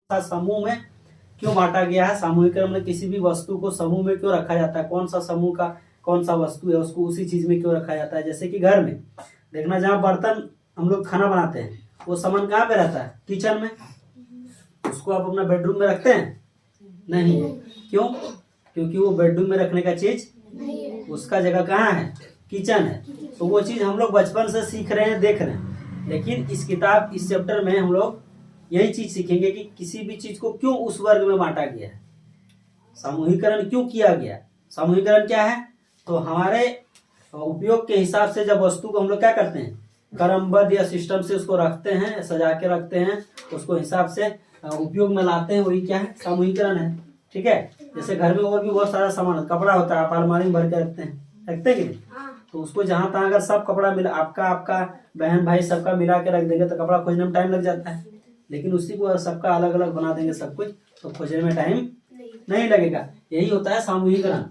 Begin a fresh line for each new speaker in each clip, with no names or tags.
समूह में क्यों बांटा गया है, सामूहिकरण में किसी भी वस्तु को समूह में क्यों रखा जाता है, कौन सा समूह का कौन सा वस्तु है उसको उसी चीज में क्यों रखा जाता है। जैसे कि घर में देखना, जहाँ बर्तन हम लोग खाना बनाते हैं वो सामान कहाँ पे रहता है, किचन में। उसको आप अपना बेडरूम में रखते हैं नहीं, क्यों? क्योंकि वो बेडरूम में रखने का चीज उसका जगह कहाँ है, किचन है। तो वो चीज हम लोग बचपन से सीख रहे हैं, देख रहे हैं। लेकिन इस किताब, इस चैप्टर में हम लोग यही चीज सीखेंगे कि किसी भी चीज को क्यों उस वर्ग में बांटा गया है, सामूहिकरण क्यों किया गया। सामूहिकरण क्या है, तो हमारे उपयोग के हिसाब से जब वस्तु को हम लोग क्या करते हैं, क्रमबद्ध या सिस्टम से उसको रखते हैं, सजा के रखते हैं, उसको हिसाब से उपयोग में लाते हैं, वही क्या है, सामूहिकरण है। ठीक है। जैसे घर में और भी बहुत सारा सामान, कपड़ा होता है, आप अलमारी में भर के रखते हैं कि नहीं। तो उसको जहां तहां अगर सब कपड़ा मिला, आपका बहन भाई सबका मिला के रख देंगे तो कपड़ा खोजने में टाइम लग जाता है। लेकिन उसी को सबका अलग अलग बना देंगे सब कुछ, तो खोजने में टाइम नहीं लगेगा। यही होता है सामूहिकरण।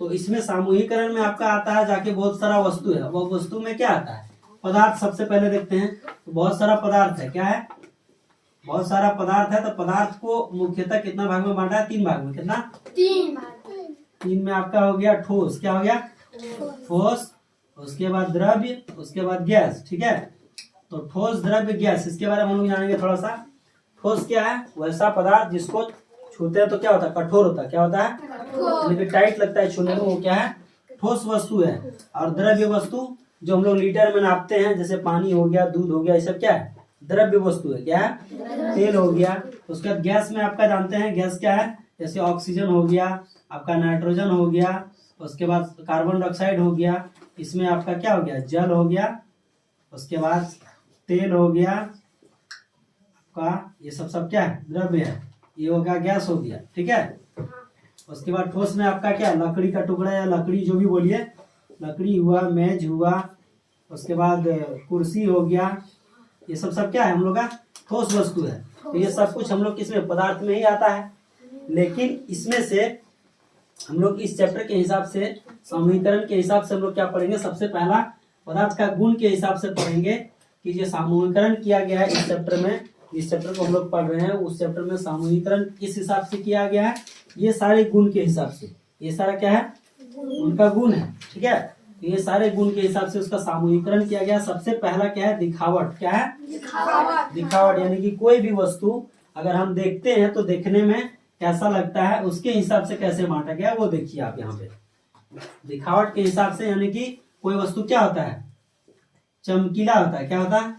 तो इसमें सामूहिकरण में आपका आता है जाके बहुत सारा वस्तु है। वो वस्तु में क्या आता है, पदार्थ। सबसे पहले देखते हैं, तो बहुत सारा पदार्थ है। क्या है, बहुत सारा पदार्थ है। तो पदार्थ को मुख्यतः कितना भाग में बांटा है, 3 भाग में। कितना, 3 में आपका हो गया ठोस। क्या हो गया, ठोस। उसके बाद द्रव्य, उसके बाद गैस। ठीक है। तो ठोस, द्रव्य, गैस, इसके बारे में हम लोग जानेंगे थोड़ा सा। ठोस क्या है, वैसा पदार्थ जिसको छूते हैं तो क्या होता है, कठोर होता है। क्या होता है, यानी कि टाइट लगता है छूने में, वो क्या है, ठोस वस्तु है। और द्रव्य वस्तु जो हम लोग लीटर में नापते हैं, जैसे पानी हो गया, दूध हो गया, ये सब क्या है, द्रव्य वस्तु है। क्या है, तेल हो गया। उसके बाद गैस में आपका जानते हैं गैस क्या है, जैसे ऑक्सीजन हो गया, आपका नाइट्रोजन हो गया, उसके बाद कार्बन डाइऑक्साइड हो गया, इसमें आपका क्या हो गया, जल हो गया, उसके बाद तेल हो गया आपका, ये सब क्या है, द्रव्य है। ये हो गया गैस हो गया। ठीक है। उसके बाद ठोस में आपका क्या, लकड़ी का टुकड़ा या लकड़ी जो भी बोलिए, लकड़ी हुआ, मेज हुआ, उसके बाद कुर्सी हो गया, ये सब क्या है, हम लोग का ठोस वस्तु है। तो ये सब कुछ हम लोग किसमें, पदार्थ में ही आता है। लेकिन इसमें से हम लोग इस चैप्टर के हिसाब से, सामूहिकरण के हिसाब से हम लोग क्या पढ़ेंगे, सबसे पहला पदार्थ का गुण के हिसाब से पढ़ेंगे कि जो सामूहिकरण किया गया है इस चैप्टर में, इस चैप्टर को हम लोग पढ़ रहे हैं, उस चैप्टर में सामूहिकरण किस हिसाब से किया गया है, ये सारे गुण के हिसाब से। ये सारा क्या है, उनका गुण है। ठीक है। तो ये सारे गुण के हिसाब से उसका सामूहिकरण किया गया। सबसे पहला क्या है, दिखावट। क्या है, दिखावट, यानी कि कोई भी वस्तु अगर हम देखते हैं तो देखने में कैसा लगता है, उसके हिसाब से कैसे बांटा गया वो देखिए आप यहाँ पे। दिखावट के हिसाब से, यानी कि कोई वस्तु क्या होता है, चमकीला होता है। क्या होता है,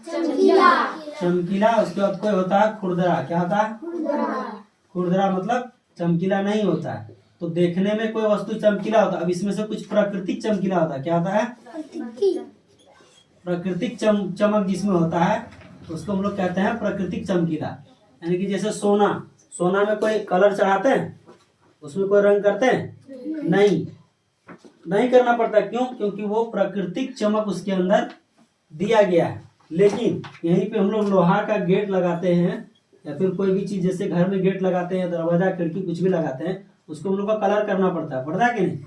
चमकीला। उसके बाद कोई होता है खुरदरा। क्या होता है, खुरदरा मतलब चमकीला नहीं होता है। तो देखने में कोई वस्तु चमकीला होता है। अब इसमें से कुछ प्राकृतिक चमकीला होता है। क्या होता है, प्राकृतिक चमक जिसमें होता है उसको हम लोग कहते हैं प्राकृतिक चमकीला। यानी कि जैसे सोना, सोना में कोई कलर चढ़ाते हैं, उसमें कोई रंग करते हैं नहीं करना पड़ता। क्यों, क्योंकि वो प्राकृतिक चमक उसके अंदर दिया गया है। लेकिन यहीं पे हम लोग लोहा का गेट लगाते हैं या फिर कोई भी चीज, जैसे घर में गेट लगाते हैं, दरवाजा, खिड़की, कुछ भी लगाते हैं, उसको हम लोग का कलर करना पड़ता है कि नहीं।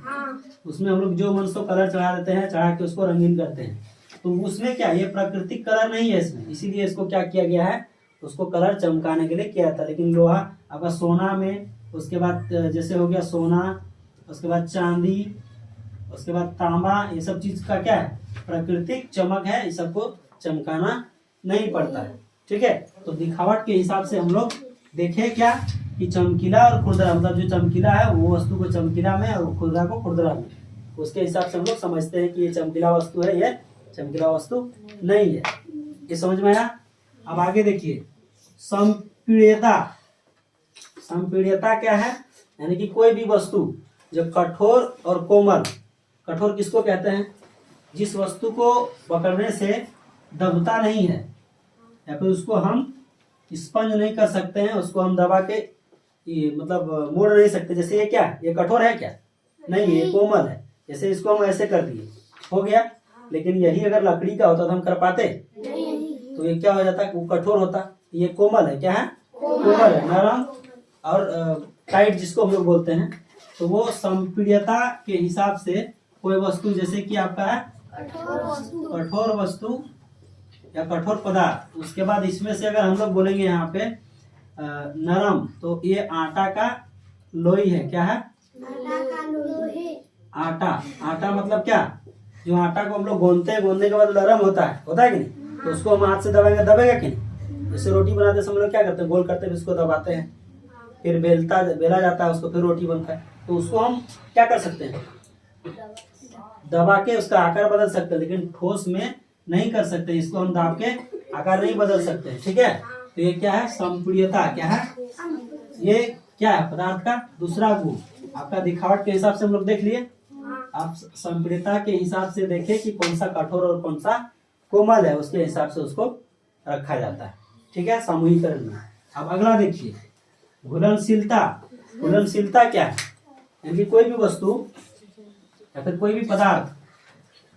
उसमें हम लोग जो मन सो कलर चढ़ा देते हैं, चढ़ा के उसको रंगीन करते हैं। तो उसमें क्या, ये प्राकृतिक कलर नहीं है इसमें, इसीलिए इसको क्या किया गया है, उसको कलर चमकाने के लिए किया था। लेकिन लोहा आपका सोना में, उसके बाद जैसे हो गया सोना, उसके बाद चांदी, उसके बाद तांबा, ये सब चीज का क्या है, प्राकृतिक चमक है, इस सबको चमकाना नहीं पड़ता है। ठीक है। तो दिखावट के हिसाब से हम लोग देखें क्या, कि चमकीला और खुरदरा, मतलब जो चमकीला है वो वस्तु को चमकीला में और खुरदरा को खुरदरा में, उसके हिसाब से हम लोग समझते हैं कि ये चमकीला वस्तु है, ये चमकीला वस्तु नहीं है। ये समझ में आया। अब आगे देखिए, संपीड्यता। संपीड्यता क्या है, यानी कि कोई भी वस्तु जो कठोर और कोमल, कठोर किसको कहते हैं, जिस वस्तु को पकड़ने से दबता नहीं है या फिर उसको हम स्पंज नहीं कर सकते हैं, उसको हम दबा के ये मतलब मोड़ नहीं सकते। जैसे ये क्या, ये कठोर है क्या, नहीं, ये कोमल है। जैसे इसको हम ऐसे कर दिए, हो गया। लेकिन यही अगर लकड़ी का होता तो हम कर पाते, तो ये क्या हो जाता, वो कठोर होता। ये कोमल है। क्या है, कोमल है, नरम और टाइट जिसको हम लोग बोलते हैं। तो वो संपीड्यता के हिसाब से कोई वस्तु, जैसे कि आपका है कठोर वस्तु या कठोर पदार्थ। उसके बाद इसमें से अगर हम लोग बोलेंगे यहाँ पे नरम, तो ये आटा का लोई है। क्या है? आटा। आटा मतलब क्या? जो आटा को हम लोग गूंदते हैं, गूंदने के बाद नरम होता है कि नहीं? तो उसको हम हाथ से दबाएंगे, दबेगा कि नहीं? जैसे रोटी बनाते समय लोग क्या करते हैं, गोल करते हैं, उसको दबाते हैं, फिर बेला जाता है उसको, फिर रोटी बनता है। तो उसको हम क्या कर सकते हैं, दबा के उसका आकार बदल सकते हैं, लेकिन ठोस में नहीं कर सकते। इसको हम दाब के आकार नहीं बदल सकते। ठीक है, तो ये क्या है? संप्रियता। क्या है ये? क्या है? पदार्थ का दूसरा गुण। आपका दिखावट के हिसाब से हम लोग देख लिए। आप संप्रियता के हिसाब से देखें कि कौन सा कठोर और कौन सा कोमल है, उसके हिसाब से उसको रखा जाता है। ठीक है, सामूहिकरण में। अब अगला देखिए, घुलनशीलता। घुलनशीलता क्या है? यानी कोई भी वस्तु या फिर कोई भी पदार्थ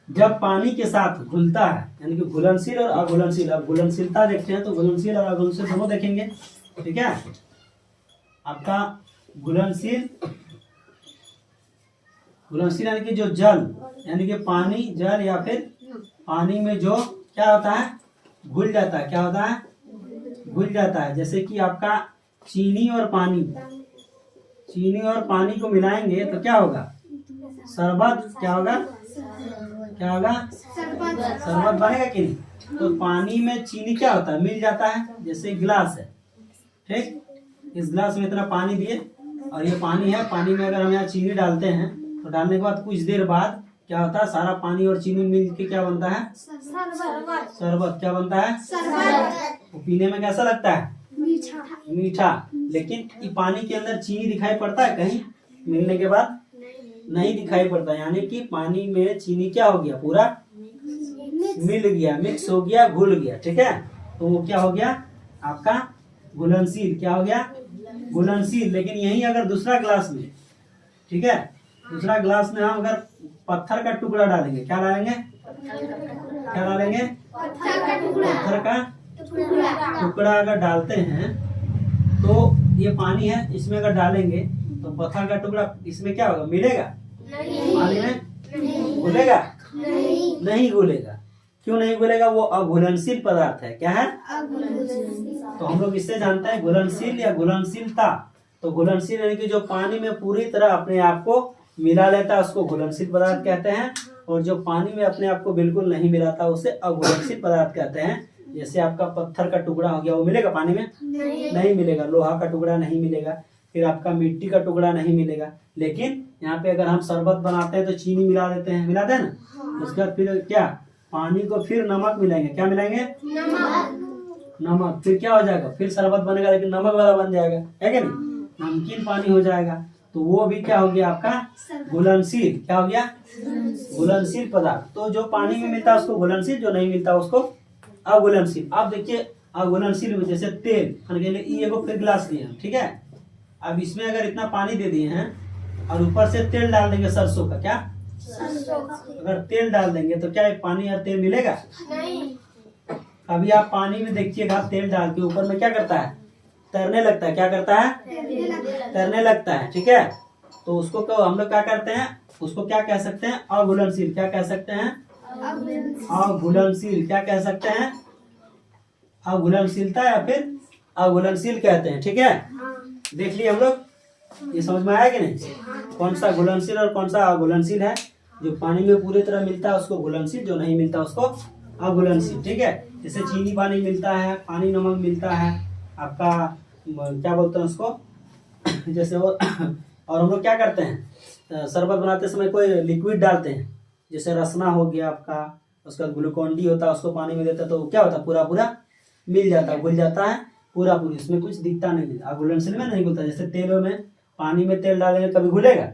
जब पानी के साथ घुलता है, यानी कि घुलनशील और अघुलनशील। अब घुलनशीलता देखते हैं तो घुलनशील और अघुलनशील दोनों देखेंगे। ठीक है, आपका घुलनशील, घुलनशील यानी कि जो जल, यानी कि पानी, जल या फिर पानी में जो क्या होता है, घुल जाता है। क्या होता है? घुल जाता है। जैसे कि आपका चीनी और पानी, चीनी और पानी को मिलाएंगे तो क्या होगा? शरबत। क्या होगा? क्या होगा? शरबत बनेगा कि नहीं? तो पानी में चीनी क्या होता है, मिल जाता है। जैसे गिलास है, ठीक, इस गिलास में इतना पानी दिए और ये पानी है, पानी में अगर हम यहाँ चीनी डालते हैं तो डालने के बाद कुछ देर बाद क्या होता है, सारा पानी और चीनी मिल के क्या बनता है? शरबत। क्या बनता है? वो पीने में कैसा लगता है? मीठा। लेकिन ये पानी के अंदर चीनी दिखाई पड़ता है कहीं मिलने के बाद? नहीं दिखाई पड़ता। यानी कि पानी में चीनी क्या हो गया, पूरा मिल गया, मिक्स हो गया, घुल गया। ठीक है, तो वो क्या हो गया आपका? घुलनशील। क्या हो गया? घुलनशील। लेकिन यही अगर दूसरा ग्लास में, ठीक है, दूसरा ग्लास में हम अगर पत्थर का टुकड़ा डालेंगे, क्या डालेंगे? क्या डालेंगे? पत्थर का टुकड़ा अगर डालते हैं तो ये पानी है, इसमें अगर डालेंगे तो पत्थर का टुकड़ा इसमें क्या होगा, मिलेगा? पानी में घुलेगा? नहीं घुलेगा। क्यों नहीं घुलेगा? वो अघुलनशील पदार्थ है। क्या है? तो हम लोग इससे जानते हैं घुलनशील या घुलनशीलता। तो घुलनशील यानी कि जो पानी में पूरी तरह अपने आप को मिला लेता है उसको घुलनशील पदार्थ कहते हैं, और जो पानी में अपने आप को बिल्कुल नहीं मिलाता उसे अघुलनशील पदार्थ कहते हैं। जैसे आपका पत्थर का टुकड़ा हो गया, वो मिलेगा पानी में? नहीं मिलेगा। लोहा का टुकड़ा नहीं मिलेगा, फिर आपका मिट्टी का टुकड़ा नहीं मिलेगा। लेकिन यहाँ पे अगर हम शरबत बनाते हैं तो चीनी मिला देते हैं, मिलाते हैं ना, उसके बाद फिर क्या, पानी को फिर नमक मिलाएंगे। क्या मिलाएंगे? नमक। फिर क्या हो जाएगा, फिर शरबत बनेगा, लेकिन नमक वाला बन जाएगा, है क्या नहीं? नमकीन पानी हो जाएगा। तो वो भी क्या हो गया आपका? घुलनशील। क्या हो गया? घुलनशील पदार्थ। तो जो पानी में मिलता है उसको घुलनशील, जो नहीं मिलता उसको अघुलनशील। अब देखिए अघुलनशील में जैसे तेल, फिर गिलास लिए हैं, ठीक है, अब इसमें अगर इतना पानी दे दिए हैं और ऊपर से तेल डाल देंगे सरसों का, क्या अगर तेल डाल देंगे तो क्या पानी और तेल मिलेगा? नहीं। अभी आप पानी में देखिएगा, तेल डाल के ऊपर में क्या करता है, तैरने लगता है। क्या करता है? तैरने लगता है। ठीक है, तो उसको हम लोग क्या करते हैं, उसको क्या कह सकते हैं? अघुलनशील। क्या कह सकते हैं? अघुलनशील। क्या कह सकते हैं? अघुलनशीलता या फिर अघुलनशील कहते हैं। ठीक है, देख लिए हम लोग, ये समझ में आया कि नहीं? कौन सा घुलनशील और कौन सा अघुलनशील है? जो पानी में पूरी तरह मिलता है उसको घुलनशील, जो नहीं मिलता उसको अघुलनशील। ठीक है, जैसे चीनी पानी मिलता है, पानी नमक मिलता है, आपका क्या बोलते हैं उसको जैसे वो और हम लोग क्या करते हैं, शरबत बनाते समय कोई लिक्विड डालते हैं, जैसे रसना हो गया आपका, उसका ग्लूकोन डी होता है, उसको पानी में देता है तो क्या होता है, पूरा पूरा मिल जाता है, घुल जाता है पूरा पूरी, इसमें कुछ दिखता नहीं है। घुलनशील में नहीं घुलता। जैसे तेलों में, पानी में तेल डालेंगे कभी घुलेगा?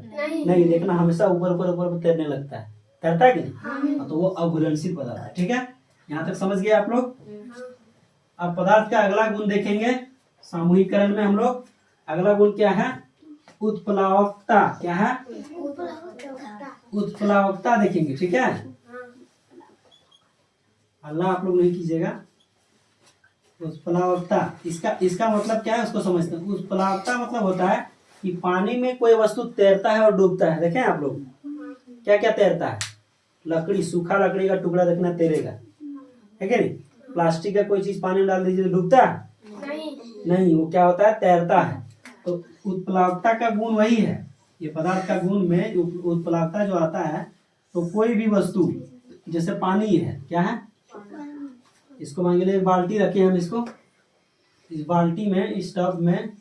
नहीं, देखना हमेशा ऊपर ऊपर ऊपर तैरने लगता है, तैरता है कि नहीं? तो वो अघुलनशील पदार्थ है। ठीक है, यहाँ तक समझ गए आप लोग? अब पदार्थ का अगला गुण देखेंगे सामूहिकरण में हम लोग। अगला गुण क्या है? उत्प्लावकता। क्या है? उत्प्लावकता देखेंगे। ठीक है, अल्लाह आप लोग नहीं कीजिएगा। उत्प्लावकता, इसका मतलब क्या है उसको समझते हैं। उत्प्लावकता मतलब होता है कि पानी में कोई वस्तु तैरता है और डूबता है। देखें आप लोग, क्या क्या तैरता है? लकड़ी, सूखा लकड़ी का टुकड़ा देखना तैरेगा, है क्या नहीं? प्लास्टिक का कोई चीज पानी में डाल दीजिए तो डूबता है? नहीं, वो क्या होता है, तैरता है। तो उत्प्लावकता का गुण वही है, ये पदार्थ का गुण में उत्प्लावकता जो आता है, तो कोई भी वस्तु, जैसे पानी है, क्या है, इसको मान लीजिए एक बाल्टी रखे हम, इसको इस बाल्टी में, इस टब में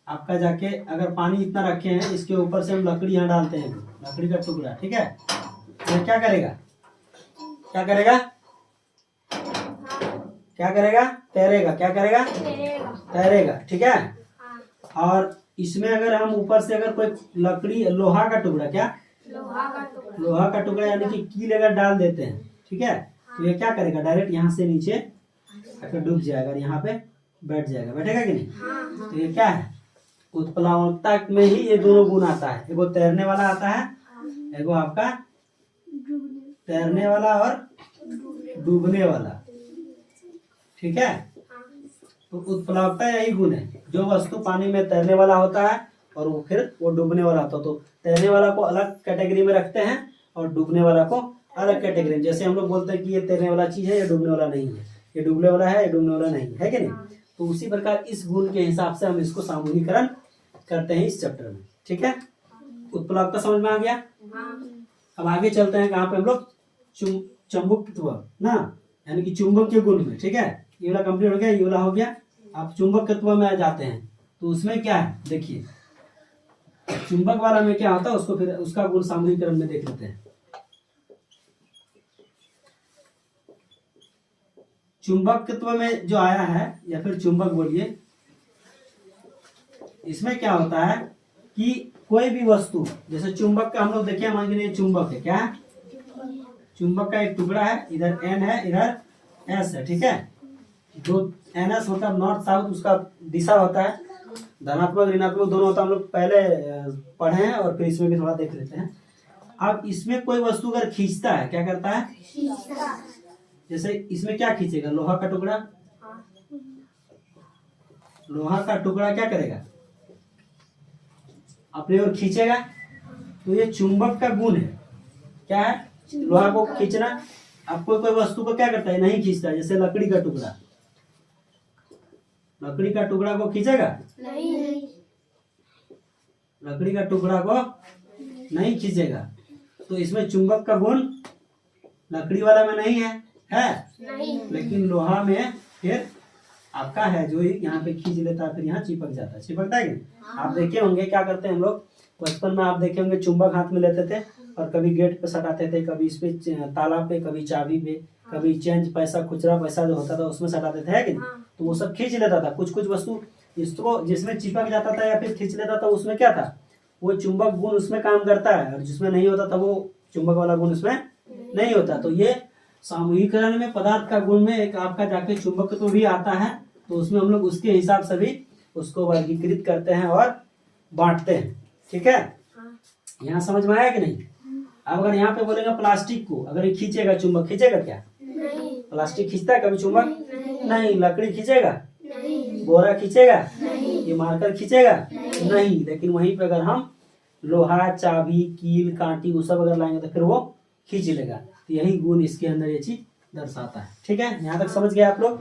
आपका जाके अगर पानी इतना रखे हैं, इसके ऊपर से हम लकड़ी यहाँ डालते हैं, लकड़ी का टुकड़ा, ठीक है, तो क्या करेगा, क्या करेगा, क्या करेगा, तैरेगा, क्या करेगा, तैरेगा, ठीक है। और इसमें अगर हम ऊपर से अगर कोई लकड़ी, लोहा का टुकड़ा, क्या, लोहा का टुकड़ा यानी कि कील अगर डाल देते हैं, ठीक है, तो ये क्या करेगा, डायरेक्ट यहाँ से नीचे अगर डूब जाएगा, यहाँ पे बैठ जाएगा, बैठेगा कि नहीं। तो ये क्या है, उत्प्लावकता में ही ये दोनों गुण आता है, एगो तैरने वाला आता है, एगो आपका तैरने वाला और डूबने वाला, ठीक है। तो उत्प्लावकता यही गुण है, जो वस्तु पानी में तैरने वाला होता है और वो फिर वो डूबने वाला होता है, तो तैरने वाला को अलग कैटेगरी में रखते हैं और डूबने वाला को अलग कैटेगरी में। जैसे हम लोग बोलते हैं कि ये तैरने वाला चीज है, ये डूबने वाला नहीं है, ये डूबने वाला है, ये डूबने वाला नहीं है कि नहीं। तो उसी प्रकार इस गुण के हिसाब से हम इसको सामूहिकरण करते हैं इस चैप्टर में, ठीक है। उत्प्लावकता समझ में आ गया। अब आगे चलते हैं कहाँ पे हम लोग, चुंबकत्व ना, यानी कि चुंबक के गुण में, ठीक है। ये वाला कंप्लीट हो गया, ये वाला हो गया। आप चुंबकत्व में आ जाते हैं, तो उसमें क्या है, देखिए चुंबक वाला में क्या होता है, उसको फिर उसका गुण सामूहिकरण में देख लेते हैं। चुंबकत्व में जो आया है, या फिर चुंबक बोलिए, इसमें क्या होता है कि कोई भी वस्तु, जैसे चुंबक का हम लोग देखें, मान लीजिए चुंबक है, क्या है, चुंबक का एक टुकड़ा है, इधर एन है, इधर एस है, ठीक है। जो एन एस मतलब नॉर्थ साउथ, उसका दिशा होता है, धनात्मक ऋणात्मक दोनों होता है, हम लोग पहले पढ़े हैं और फिर इसमें भी थोड़ा देख लेते हैं। अब इसमें कोई वस्तु अगर खींचता है, क्या करता है, जैसे इसमें क्या खींचेगा, लोहा का टुकड़ा, लोहा का टुकड़ा क्या करेगा, अपनी ओर खींचेगा। तो ये चुंबक का गुण है, क्या है, लोहा को खींचना। अब कोई वस्तु को क्या करता है, नहीं खींचता है, जैसे लकड़ी का टुकड़ा, लकड़ी का टुकड़ा को खींचेगा नहीं, लकड़ी का टुकड़ा को नहीं खींचेगा। तो इसमें चुंबक का गुण लकड़ी वाला में नहीं है नहीं। लेकिन लोहा में फिर आपका है, जो यहाँ पे खींच लेता है, फिर यहाँ चिपक जाता है, चिपकता है कि आप देखे होंगे क्या करते हैं हम लोग बचपन में, आप देखे होंगे चुंबक हाथ में लेते थे और कभी गेट पे सटाते थे, कभी इस पे ताला पे, कभी चाबी पे, कभी चेंज पैसा, खुचरा पैसा जो होता था उसमें सटाते थे, है कि नहीं। तो वो सब खींच लेता था, कुछ कुछ वस्तु इसको जिसमें चिपक जाता था या फिर खींच लेता था, उसमें क्या था, वो चुंबक गुण उसमें काम करता है, और जिसमें नहीं होता था वो चुंबक वाला गुण उसमें नहीं होता। तो ये सामूहिकरण में पदार्थ का गुण में एक आपका जाके चुंबक तो भी आता है, तो उसमें हम लोग उसके हिसाब से भी उसको वर्गीकृत करते हैं और बांटते हैं, ठीक है। यहाँ समझ में आया कि नहीं। अब अगर यहाँ पे बोलेगा प्लास्टिक को, अगर ये खींचेगा, चुंबक खींचेगा क्या, नहीं। प्लास्टिक खींचता है कभी चुंबक, नहीं। लकड़ी खींचेगा, नहीं। बोरा खींचेगा, नहीं। ये मार्कर खींचेगा, नहीं। लेकिन वहीं पे अगर हम लोहा, चाबी, कील, कांटी वो सब अगर लाएंगे तो फिर वो खींच लेगा। तो यही गुण इसके अंदर ये चीज दर्शाता है, ठीक है। यहाँ तक समझ गए आप लोग।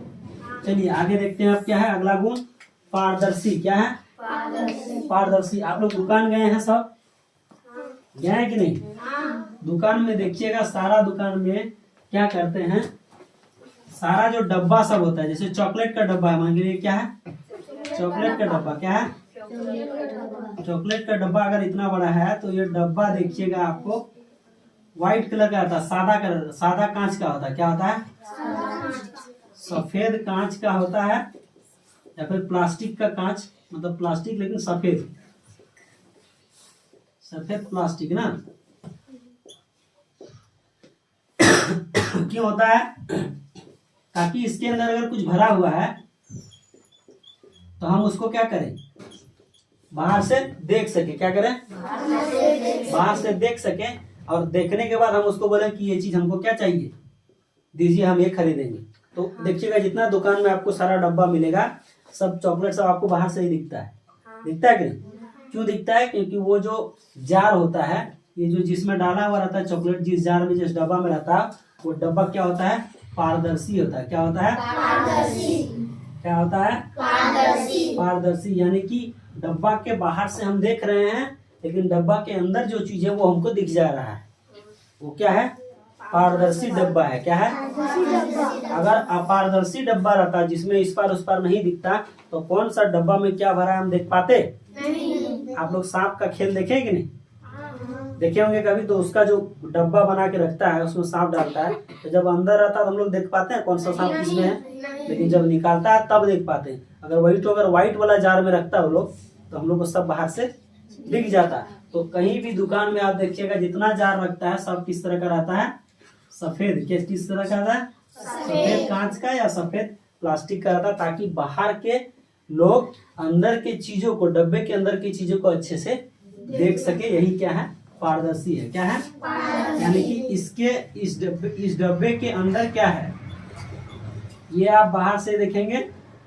चलिए आगे देखते हैं अब क्या है अगला गुण, पारदर्शी। क्या है, पारदर्शी। आप लोग दुकान गए हैं, सब गए हैं कि नहीं, दुकान में देखिएगा, सारा दुकान में क्या करते हैं, सारा जो डब्बा सब होता है, जैसे चॉकलेट का डब्बा है, मान लीजिए क्या है, चॉकलेट का डब्बा, क्या है, चॉकलेट का डब्बा अगर इतना बड़ा है तो ये डब्बा देखिएगा आपको व्हाइट कलर का आता है, सादा कलर, सादा कांच का होता है, क्या होता है, सफेद कांच का होता है, या फिर प्लास्टिक का कांच, मतलब प्लास्टिक लेकिन सफेद, सफेद प्लास्टिक ना। क्यों होता है, ताकि इसके अंदर अगर कुछ भरा हुआ है तो हम उसको क्या करें, बाहर से देख सके, क्या करें, बाहर से देख सके, और देखने के बाद हम उसको बोले कि ये चीज हमको क्या चाहिए, दीजिए, हम ये खरीदेंगे। तो देखिएगा जितना दुकान में आपको सारा डब्बा मिलेगा, सब चॉकलेट सब आपको बाहर से ही दिखता है, दिखता है कि नहीं। क्यों दिखता है, क्योंकि वो जो जार होता है, ये जो जिसमें डाला हुआ रहता है चॉकलेट, जिस जार में, जिस डब्बा में रहता है, वो डब्बा क्या होता है, पारदर्शी होता है। क्या होता है, पारदर्शी। क्या होता है, पारदर्शी यानी कि डब्बा के बाहर से हम देख रहे हैं, लेकिन डब्बा के अंदर जो चीज है वो हमको दिख जा रहा है। वो क्या है? पारदर्शी डब्बा है। क्या है? अगर अपारदर्शी डब्बा रहता जिसमें इस पार उस पार नहीं दिखता, तो कौन सा डब्बा में क्या भरा है हम देख पाते? नहीं। आप लोग सांप का खेल देखे कि नहीं? देखे होंगे कभी। तो उसका जो डब्बा बना के रखता है उसमें सांप डालता है, तो जब अंदर रहता है तो हम लोग देख पाते हैं कौन सा सांप किसमें है, लेकिन जब निकालता है तब देख पाते हैं। अगर वही तो अगर व्हाइट वाला जार में रखता है वो लोग, तो हम लोग को सब बाहर से दिख जाता है। तो कहीं भी दुकान में आप देखिएगा जितना जार रखता है सब किस तरह का रहता है? सफेद। किस तरह का रहता है? सफेद कांच का या सफेद प्लास्टिक का रहता है, ताकि बाहर के लोग अंदर के चीजों को, डब्बे के अंदर की चीजों को अच्छे से देख सके। यही क्या है? पारदर्शी है। क्या है? यानी कि इस डब्बे के अंदर क्या है, ये आप बाहर से देखेंगे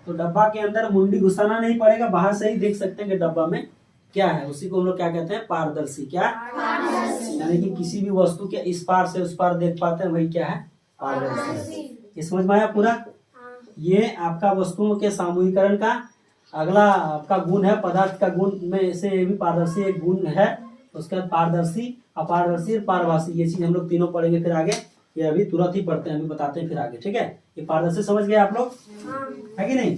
तो डब्बा के अंदर मुंडी घुसाना नहीं पड़ेगा, बाहर से ही देख सकते हैं कि डब्बा में क्या है। उसी को हम लोग क्या कहते हैं? पारदर्शी। क्या? यानी कि किसी भी वस्तु के इस पार से उस पार देख पाते हैं, वही क्या है? पारदर्शी। ये समझ में आया पूरा? ये आपका वस्तुओं के सामूहिकरण का अगला आपका गुण है। पदार्थ का गुण में से ये भी पारदर्शी एक गुण है। उसके बाद पारदर्शी, अपारदर्शी और पारभासी, ये चीज हम लोग तीनों पढ़ेंगे फिर आगे। ये अभी तुरंत ही पढ़ते हैं, अभी बताते हैं फिर आगे। ठीक है? ये पारदर्शी समझ गए आप लोग? है कि नहीं?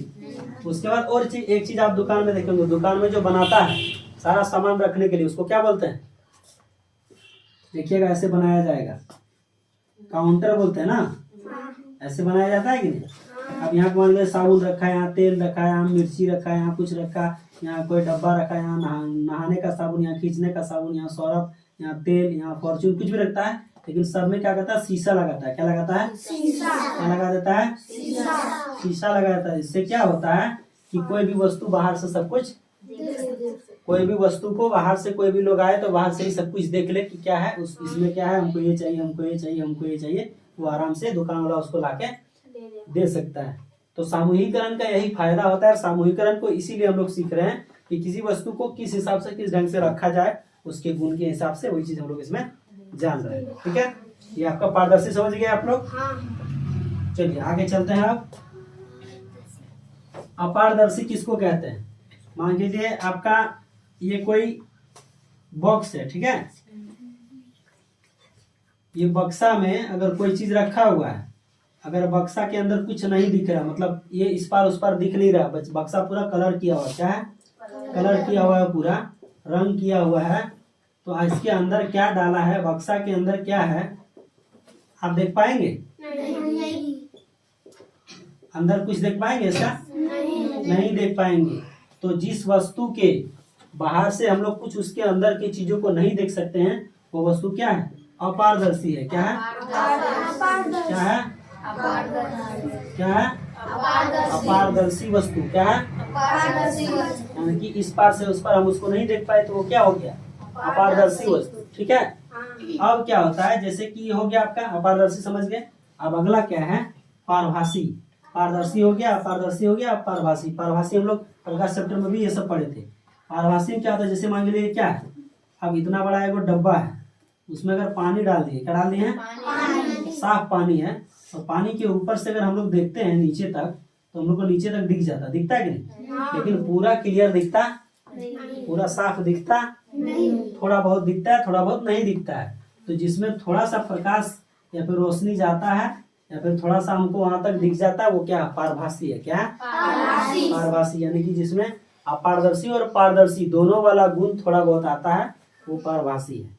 उसके बाद और एक चीज आप दुकान में देखेंगे, दुकान में जो बनाता है सारा सामान रखने के लिए, उसको क्या बोलते हैं? देखिएगा ऐसे बनाया जाएगा, काउंटर बोलते हैं ना। ऐसे बनाया जाता है कि नहीं? अब यहाँ मान लीजिए साबुन रखा है, यहाँ तेल रखा है, यहाँ मिर्ची रखा है, यहाँ कुछ रखा, यहाँ कोई डब्बा रखा है, यहाँ नहाने का साबुन, यहाँ खींचने का साबुन, यहाँ सौरभ, यहाँ तेल, यहाँ फॉर्चून, कुछ भी रखता है। लेकिन सब में क्या करता है? शीशा लगाता है। क्या लगाता है? क्या लगा देता है? शीशा लगा देता है। इससे क्या होता है कि कोई भी वस्तु बाहर से सब कुछ, कोई भी वस्तु को बाहर से कोई भी लोग आए तो बाहर से ही सब कुछ देख ले कि क्या है, इसमें क्या है, हमको ये चाहिए, हमको ये चाहिए, हमको ये चाहिए, वो आराम से दुकान वाला उसको लाके दे सकता है। तो सामूहिकरण का यही फायदा होता है। सामूहिकरण को इसीलिए हम लोग सीख रहे हैं कि किसी वस्तु को किस हिसाब से, किस ढंग से रखा जाए, उसके गुण के हिसाब से, वही चीज हम लोग इसमें जान रहे हैं। ठीक है? ये आपका पारदर्शी समझ गए आप लोग? चलिए आगे चलते हैं। आप अपारदर्शी किसको कहते हैं? मान लीजिए आपका ये कोई बॉक्स है। ठीक है? ये बक्सा में अगर कोई चीज रखा हुआ है, अगर बक्सा के अंदर कुछ नहीं दिख रहा, मतलब ये इस पार उस पार दिख नहीं रहा, बक्सा पूरा कलर किया हुआ, क्या है? कलर किया हुआ है, पूरा रंग किया हुआ है, तो इसके अंदर क्या डाला है, बक्सा के अंदर क्या है, आप देख पाएंगे? नहीं। अंदर कुछ देख पाएंगे इसका? नहीं देख पाएंगे। तो जिस वस्तु के बाहर से हम लोग कुछ उसके अंदर की चीजों को नहीं देख सकते हैं, वो वस्तु क्या है? अपारदर्शी है। क्या है? क्या है? क्या है? अपारदर्शी वस्तु। क्या है? यानी कि इस पार से उस पार हम उसको नहीं देख पाए, तो वो क्या हो गया? अपारदर्शी वस्तु। ठीक है? अब क्या होता है, जैसे कि ये हो गया आपका अपारदर्शी, समझ गए? अब अगला क्या है? पारभासी। पारदर्शी हो गया, अपारदर्शी हो गया, पारभासी। पारभासी हम लोग प्रकाश चैप्टर में भी ये सब पढ़े थे। पारभासी में क्या होता है, जैसे मान लीजिए क्या है, अब इतना बड़ा एक डब्बा है, उसमें अगर पानी डाल दिए, क्या डाल दिए हैं? साफ पानी है, और पानी के ऊपर से अगर हम लोग देखते हैं नीचे तक, तो हम लोग को नीचे तक दिख जाता, दिखता है कि नहीं? लेकिन पूरा क्लियर दिखता, पूरा साफ दिखता नहीं, थोड़ा बहुत दिखता है, थोड़ा बहुत नहीं दिखता है। तो जिसमें थोड़ा सा प्रकाश या फिर रोशनी जाता है, या फिर थोड़ा सा हमको वहां तक दिख जाता है, वो क्या? पारभासी है। क्या है? पारभासी। यानी कि जिसमें अपारदर्शी और पारदर्शी दोनों वाला गुण थोड़ा बहुत आता है, वो पारभासी है।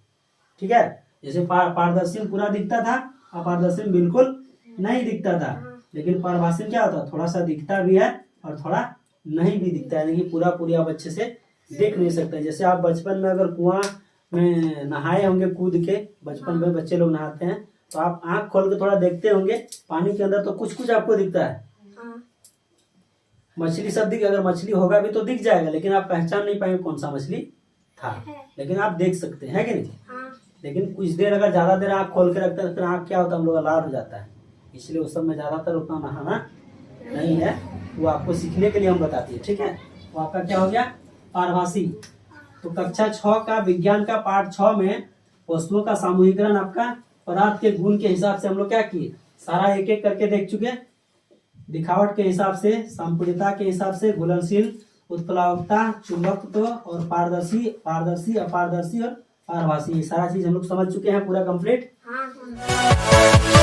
ठीक है? जैसे पारदर्शी में पूरा दिखता था, अपारदर्शी में बिल्कुल नहीं दिखता था। लेकिन पारभासी में क्या होता है? थोड़ा सा दिखता भी है और थोड़ा नहीं भी दिखता है, यानी कि पूरा आप अच्छे से देख नहीं सकते। जैसे आप बचपन में अगर कुआं में नहाए होंगे कूद के, बचपन में बच्चे लोग नहाते हैं, तो आप आंख खोल के थोड़ा देखते होंगे पानी के अंदर, तो कुछ कुछ आपको दिखता है। मछली सब दिख, अगर मछली होगा भी तो दिख जाएगा, लेकिन आप पहचान नहीं पाएंगे कौन सा मछली था, लेकिन आप देख सकते हैं कि नहीं? लेकिन कुछ देर अगर ज्यादा देर आंख खोल के रखते हैं, फिर आंख क्या होता है, हम लोग लाल हो जाता है। इसलिए उस समय ज्यादातर उतना नहाना नहीं है, वो आपको सीखने के लिए हम बताती है। ठीक है? वो आपका क्या हो गया? पारभासी। तो कक्षा 6 का विज्ञान का पाठ 6 में वस्तुओं का सामूहिकरण आपका पदार्थ के गुण के हिसाब से हम लोग क्या किए, सारा एक एक करके देख चुके। दिखावट के हिसाब से, संपूर्णता के हिसाब से, घुलनशील, उत्प्लावकता, चुंबकत्व और पारदर्शी, पारदर्शी, अपारदर्शी और पारभासी। ये सारा चीज हम लोग समझ चुके हैं पूरा कंप्लीट।
हाँ।